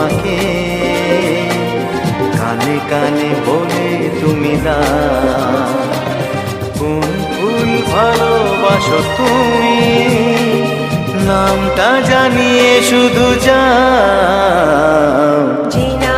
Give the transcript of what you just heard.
আমাকে, কানে কানে বলে তুমি দাও কোন ফুল ভালোবাসো তুমি, নামটা জানিয়ে শুধু যাও। যে না